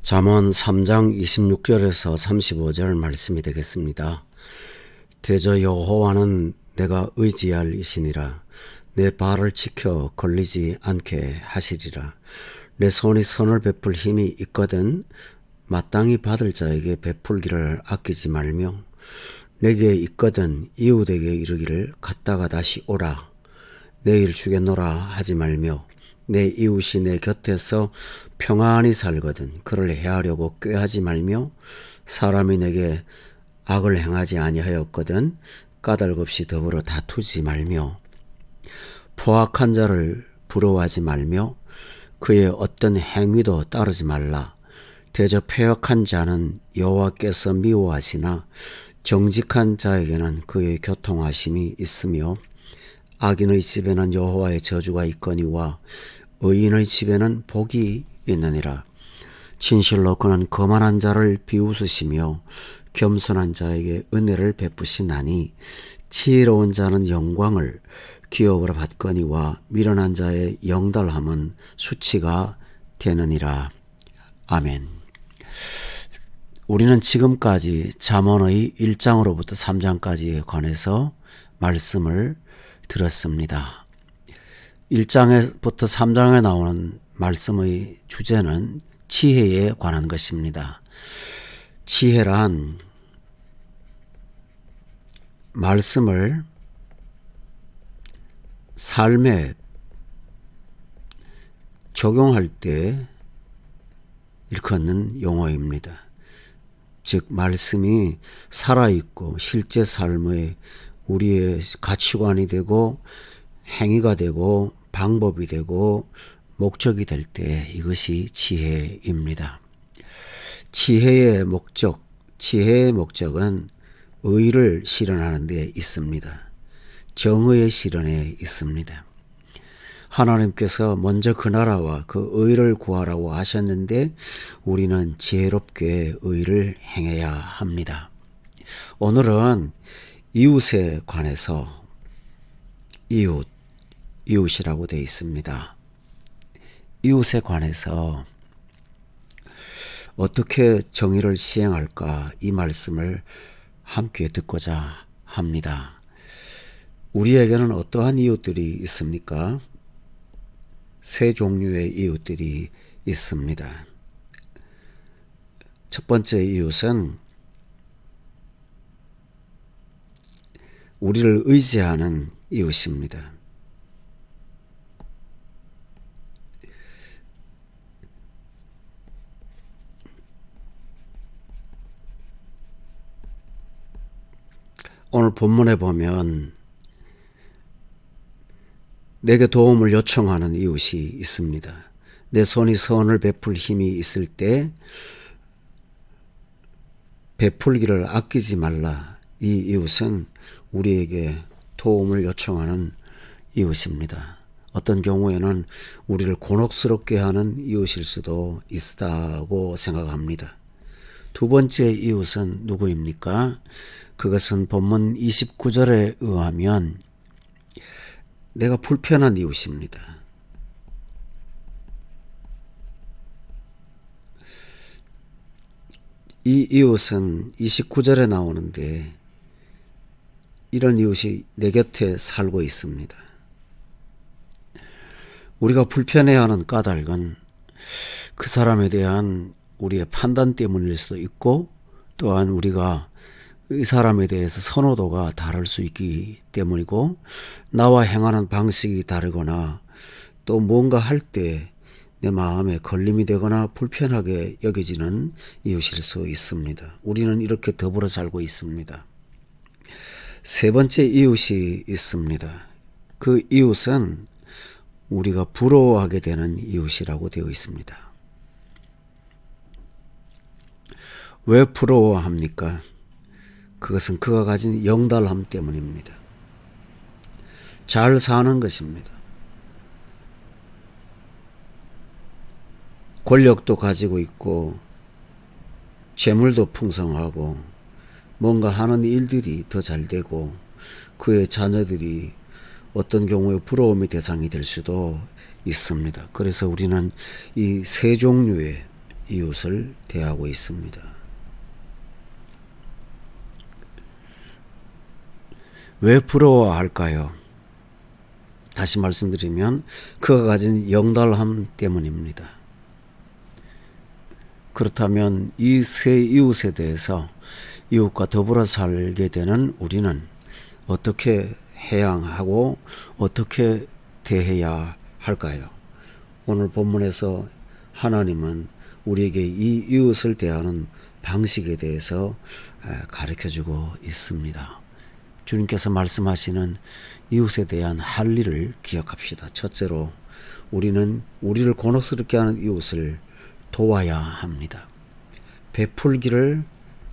잠언 3장 26절에서 35절 말씀이 되겠습니다. 대저 여호와는 내가 의지할 이시니라. 내 발을 지켜 걸리지 않게 하시리라. 내 손이 선을 베풀 힘이 있거든 마땅히 받을 자에게 베풀기를 아끼지 말며 내게 있거든 이웃에게 이르기를 갔다가 다시 오라. 내일 주겠노라 하지 말며 내 이웃이 내 곁에서 평안히 살거든 그를 해하려고 꾀하지 말며 사람이 내게 악을 행하지 아니하였거든 까닭없이 더불어 다투지 말며 포악한 자를 부러워하지 말며 그의 어떤 행위도 따르지 말라. 대저 패역한 자는 여호와께서 미워하시나 정직한 자에게는 그의 교통하심이 있으며 악인의 집에는 여호와의 저주가 있거니와 의인의 집에는 복이 있느니라. 진실로 그는 거만한 자를 비웃으시며 겸손한 자에게 은혜를 베푸시나니 지혜로운 자는 영광을 기업으로 받거니와 미련한 자의 영달함은 수치가 되느니라. 아멘. 우리는 지금까지 잠언의 1장으로부터 3장까지에 관해서 말씀을 들었습니다. 1장부터 3장에 나오는 말씀의 주제는 지혜에 관한 것입니다. 지혜란 말씀을 삶에 적용할 때 일컫는 용어입니다. 즉 말씀이 살아있고 실제 삶의 우리의 가치관이 되고 행위가 되고 방법이 되고 목적이 될 때 이것이 지혜입니다. 지혜의 목적은 의를 실현하는 데 있습니다. 정의의 실현에 있습니다. 하나님께서 먼저 그 나라와 그 의를 구하라고 하셨는데 우리는 지혜롭게 의를 행해야 합니다. 오늘은 이웃에 관해서 이웃이라고 되어 있습니다. 이웃에 관해서 어떻게 정의를 시행할까 이 말씀을 함께 듣고자 합니다. 우리에게는 어떠한 이웃들이 있습니까? 세 종류의 이웃들이 있습니다. 첫 번째 이웃은 우리를 의지하는 이웃입니다. 오늘 본문에 보면 내게 도움을 요청하는 이웃이 있습니다. 내 손이 선을 베풀 힘이 있을 때 베풀기를 아끼지 말라. 이 이웃은 우리에게 도움을 요청하는 이웃입니다. 어떤 경우에는 우리를 곤혹스럽게 하는 이웃일 수도 있다고 생각합니다. 두 번째 이웃은 누구입니까? 그것은 본문 29절에 의하면 내가 불편한 이웃입니다. 이 이웃은 29절에 나오는데 이런 이웃이 내 곁에 살고 있습니다. 우리가 불편해하는 까닭은 그 사람에 대한 우리의 판단 때문일 수도 있고 또한 우리가 이 사람에 대해서 선호도가 다를 수 있기 때문이고 나와 행하는 방식이 다르거나 또 뭔가 할 때 내 마음에 걸림이 되거나 불편하게 여겨지는 이웃일 수 있습니다. 우리는 이렇게 더불어 살고 있습니다. 세 번째 이웃이 있습니다. 그 이웃은 우리가 부러워하게 되는 이웃이라고 되어 있습니다. 왜 부러워합니까? 그것은 그가 가진 영달함 때문입니다. 잘 사는 것입니다. 권력도 가지고 있고 재물도 풍성하고 뭔가 하는 일들이 더 잘 되고 그의 자녀들이 어떤 경우에 부러움의 대상이 될 수도 있습니다. 그래서 우리는 이 세 종류의 이웃을 대하고 있습니다. 왜 부러워할까요? 다시 말씀드리면 그가 가진 영달함 때문입니다. 그렇다면 이 세 이웃에 대해서 이웃과 더불어 살게 되는 우리는 어떻게 해야 하고 어떻게 대해야 할까요? 오늘 본문에서 하나님은 우리에게 이 이웃을 대하는 방식에 대해서 가르쳐주고 있습니다. 주님께서 말씀하시는 이웃에 대한 할 일을 기억합시다. 첫째로 우리는 우리를 곤혹스럽게 하는 이웃을 도와야 합니다. 베풀기를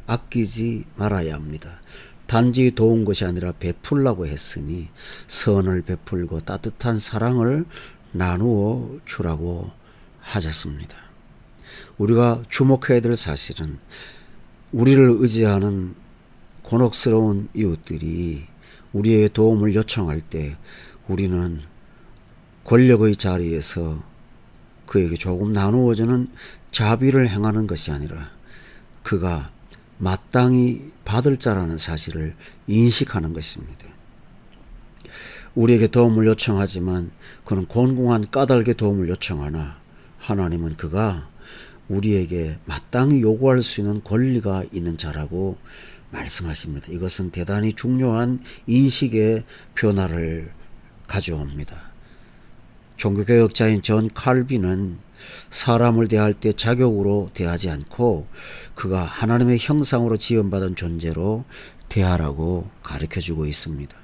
아끼지 말아야 합니다. 단지 도운 것이 아니라 베풀라고 했으니 선을 베풀고 따뜻한 사랑을 나누어 주라고 하셨습니다. 우리가 주목해야 될 사실은 우리를 의지하는 곤혹스러운 이웃들이 우리의 도움을 요청할 때 우리는 권력의 자리에서 그에게 조금 나누어주는 자비를 행하는 것이 아니라 그가 마땅히 받을 자라는 사실을 인식하는 것입니다. 우리에게 도움을 요청하지만 그는 곤궁한 까닭에 도움을 요청하나 하나님은 그가 우리에게 마땅히 요구할 수 있는 권리가 있는 자라고 말씀하십니다. 이것은 대단히 중요한 인식의 변화를 가져옵니다. 종교개혁자인 존 칼빈은 사람을 대할 때 자격으로 대하지 않고 그가 하나님의 형상으로 지음받은 존재로 대하라고 가르쳐주고 있습니다.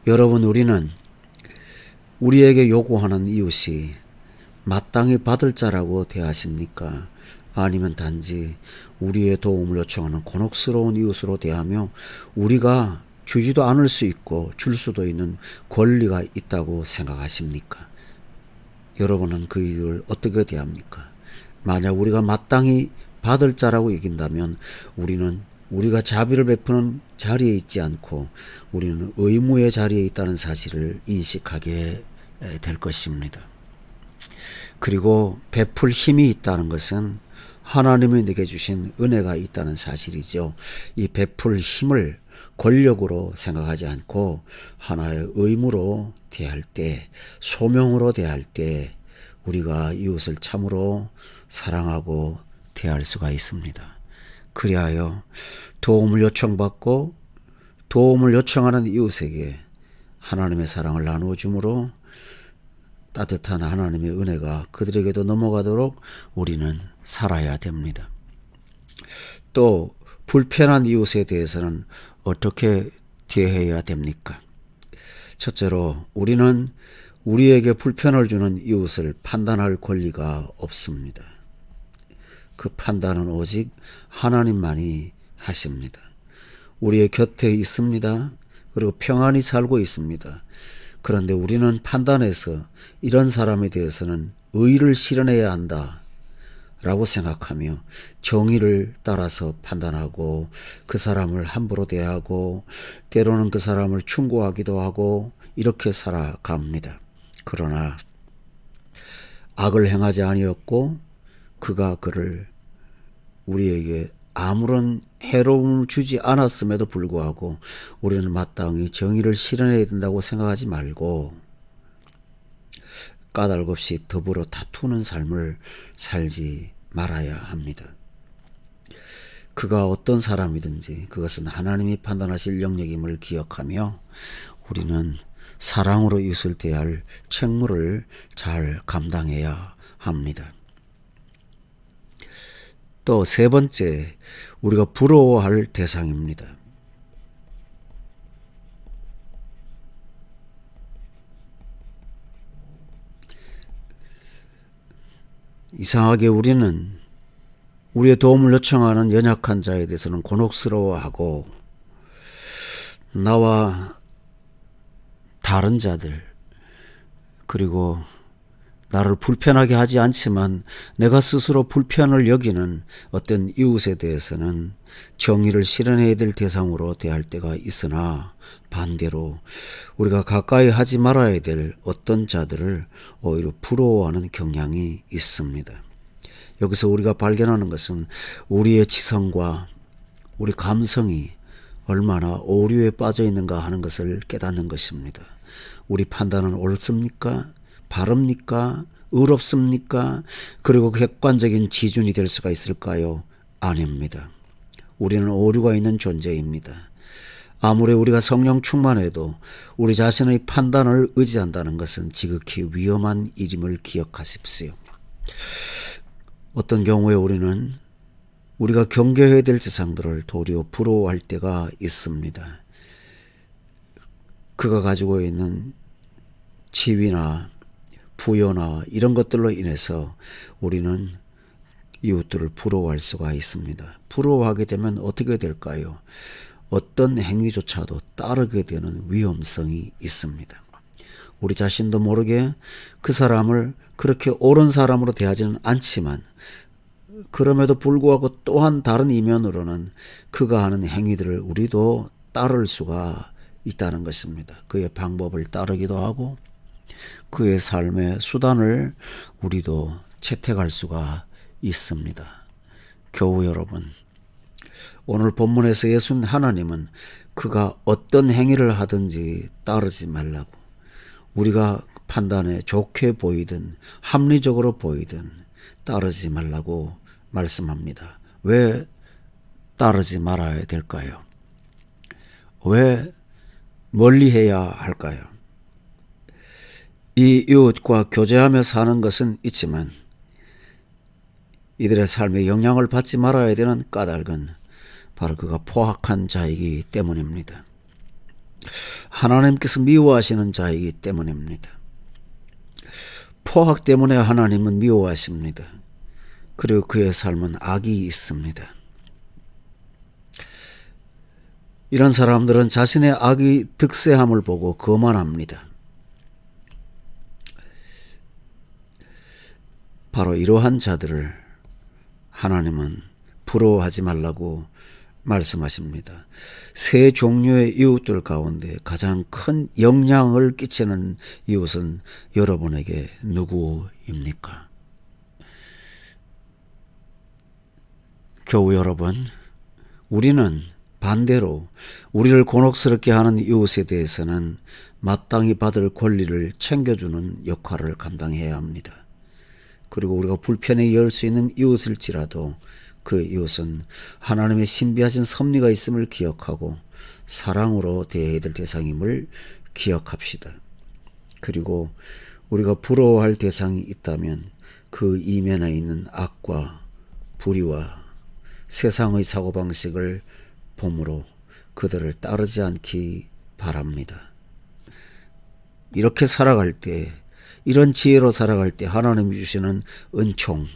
여러분, 우리는 우리에게 요구하는 이웃이 마땅히 받을 자라고 대하십니까? 아니면 단지 우리의 도움을 요청하는 곤혹스러운 이웃으로 대하며 우리가 주지도 않을 수 있고 줄 수도 있는 권리가 있다고 생각하십니까? 여러분은 그 이웃을 어떻게 대합니까? 만약 우리가 마땅히 받을 자라고 여긴다면 우리는 우리가 자비를 베푸는 자리에 있지 않고 우리는 의무의 자리에 있다는 사실을 인식하게 될 것입니다. 그리고 베풀 힘이 있다는 것은 하나님이 내게 주신 은혜가 있다는 사실이죠. 이 베풀 힘을 권력으로 생각하지 않고 하나의 의무로 대할 때, 소명으로 대할 때 우리가 이웃을 참으로 사랑하고 대할 수가 있습니다. 그리하여 도움을 요청받고 도움을 요청하는 이웃에게 하나님의 사랑을 나누어 주므로 따뜻한 하나님의 은혜가 그들에게도 넘어가도록 우리는 살아야 됩니다. 또 불편한 이웃에 대해서는 어떻게 대해야 됩니까? 첫째로 우리는 우리에게 불편을 주는 이웃을 판단할 권리가 없습니다. 그 판단은 오직 하나님만이 하십니다. 우리의 곁에 있습니다. 그리고 평안히 살고 있습니다. 그런데 우리는 판단해서 이런 사람에 대해서는 의를 실현해야 한다 라고 생각하며 정의를 따라서 판단하고 그 사람을 함부로 대하고 때로는 그 사람을 충고하기도 하고 이렇게 살아갑니다. 그러나 악을 행하지 아니었고 그가 그를 우리에게 아무런 해로움을 주지 않았음에도 불구하고 우리는 마땅히 정의를 실현해야 된다고 생각하지 말고 까닭 없이 더불어 다투는 삶을 살지 말아야 합니다. 그가 어떤 사람이든지 그것은 하나님이 판단하실 영역임을 기억하며 우리는 사랑으로 이웃을 대할 책무를 잘 감당해야 합니다. 또 세 번째, 우리가 부러워할 대상입니다. 이상하게 우리는 우리의 도움을 요청하는 연약한 자에 대해서는 곤혹스러워하고 나와 다른 자들 그리고 나를 불편하게 하지 않지만 내가 스스로 불편을 여기는 어떤 이웃에 대해서는 정의를 실현해야 될 대상으로 대할 때가 있으나 반대로 우리가 가까이 하지 말아야 될 어떤 자들을 오히려 부러워하는 경향이 있습니다. 여기서 우리가 발견하는 것은 우리의 지성과 우리 감성이 얼마나 오류에 빠져 있는가 하는 것을 깨닫는 것입니다. 우리 판단은 옳습니까? 바릅니까? 의롭습니까? 그리고 객관적인 기준이 될 수가 있을까요? 아닙니다. 우리는 오류가 있는 존재입니다. 아무리 우리가 성령 충만해도 우리 자신의 판단을 의지한다는 것은 지극히 위험한 일임을 기억하십시오. 어떤 경우에 우리는 우리가 경계해야 될 대상들을 도리어 부러워할 때가 있습니다. 그가 가지고 있는 지위나 부여나 이런 것들로 인해서 우리는 이웃들을 부러워할 수가 있습니다. 부러워하게 되면 어떻게 될까요? 어떤 행위조차도 따르게 되는 위험성이 있습니다. 우리 자신도 모르게 그 사람을 그렇게 옳은 사람으로 대하지는 않지만 그럼에도 불구하고 또한 다른 이면으로는 그가 하는 행위들을 우리도 따를 수가 있다는 것입니다. 그의 방법을 따르기도 하고 그의 삶의 수단을 우리도 채택할 수가 있습니다. 교우 여러분, 오늘 본문에서 예수님 하나님은 그가 어떤 행위를 하든지 따르지 말라고, 우리가 판단에 좋게 보이든 합리적으로 보이든 따르지 말라고 말씀합니다. 왜 따르지 말아야 될까요? 왜 멀리해야 할까요? 이 이웃과 교제하며 사는 것은 있지만 이들의 삶에 영향을 받지 말아야 되는 까닭은 바로 그가 포악한 자이기 때문입니다. 하나님께서 미워하시는 자이기 때문입니다. 포악 때문에 하나님은 미워하십니다. 그리고 그의 삶은 악이 있습니다. 이런 사람들은 자신의 악이 득세함을 보고 거만합니다. 바로 이러한 자들을 하나님은 부러워하지 말라고 말씀하십니다. 세 종류의 이웃들 가운데 가장 큰 영향을 끼치는 이웃은 여러분에게 누구입니까? 교우 여러분, 우리는 반대로 우리를 곤혹스럽게 하는 이웃에 대해서는 마땅히 받을 권리를 챙겨주는 역할을 감당해야 합니다. 그리고 우리가 불편에 열 수 있는 이웃일지라도 그 이웃은 하나님의 신비하신 섭리가 있음을 기억하고 사랑으로 대해야 될 대상임을 기억합시다. 그리고 우리가 부러워할 대상이 있다면 그 이면에 있는 악과 불의와 세상의 사고방식을 보므로 그들을 따르지 않기 바랍니다. 이렇게 살아갈 때, 이런 지혜로 살아갈 때 하나님이 주시는 은총,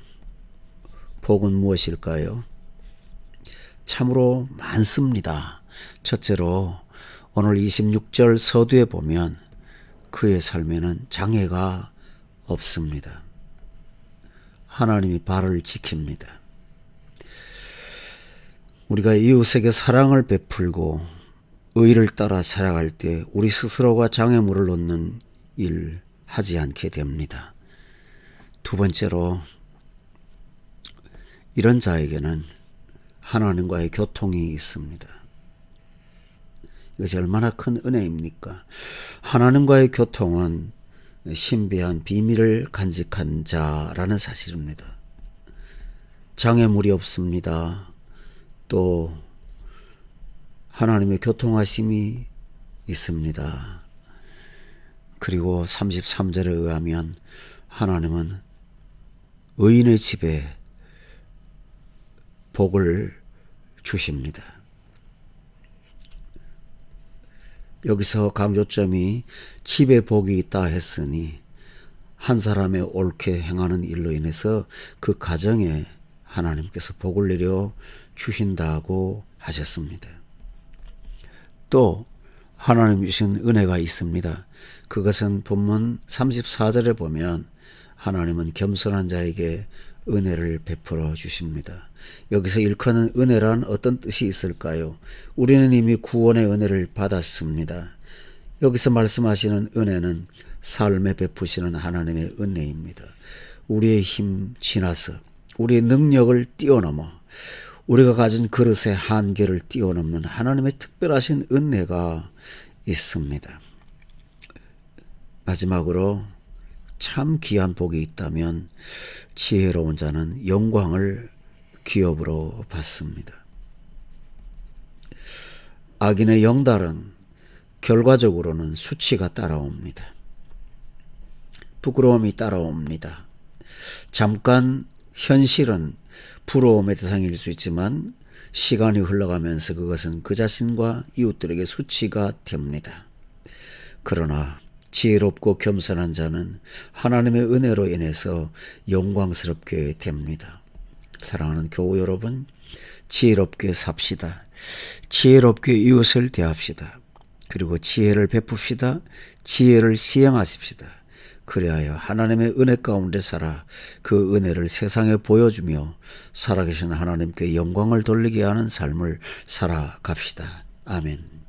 복은 무엇일까요? 참으로 많습니다. 첫째로 오늘 26절 서두에 보면 그의 삶에는 장애가 없습니다. 하나님이 발을 지킵니다. 우리가 이웃에게 사랑을 베풀고 의를 따라 살아갈 때 우리 스스로가 장애물을 놓는 일 하지 않게 됩니다. 두 번째로 이런 자에게는 하나님과의 교통이 있습니다. 이것이 얼마나 큰 은혜입니까? 하나님과의 교통은 신비한 비밀을 간직한 자라는 사실입니다. 장애물이 없습니다. 또 하나님의 교통하심이 있습니다. 그리고 33절에 의하면 하나님은 의인의 집에 복을 주십니다. 여기서 강조점이 집에 복이 있다 했으니 한 사람의 옳게 행하는 일로 인해서 그 가정에 하나님께서 복을 내려 주신다고 하셨습니다. 또 하나님 주신 은혜가 있습니다. 그것은 본문 34절에 보면 하나님은 겸손한 자에게 은혜를 베풀어 주십니다. 여기서 일컫는 은혜란 어떤 뜻이 있을까요? 우리는 이미 구원의 은혜를 받았습니다. 여기서 말씀하시는 은혜는 삶에 베푸시는 하나님의 은혜입니다. 우리의 힘 지나서 우리의 능력을 뛰어넘어 우리가 가진 그릇의 한계를 뛰어넘는 하나님의 특별하신 은혜가 있습니다. 마지막으로 참 귀한 복이 있다면 지혜로운 자는 영광을 기업으로 받습니다. 악인의 영달은 결과적으로는 수치가 따라옵니다. 부끄러움이 따라옵니다. 잠깐 현실은 부러움의 대상일 수 있지만 시간이 흘러가면서 그것은 그 자신과 이웃들에게 수치가 됩니다. 그러나 지혜롭고 겸손한 자는 하나님의 은혜로 인해서 영광스럽게 됩니다. 사랑하는 교우 여러분, 지혜롭게 삽시다. 지혜롭게 이웃을 대합시다. 그리고 지혜를 베풉시다. 지혜를 시행하십시다. 그리하여 하나님의 은혜 가운데 살아 그 은혜를 세상에 보여주며 살아계신 하나님께 영광을 돌리게 하는 삶을 살아갑시다. 아멘.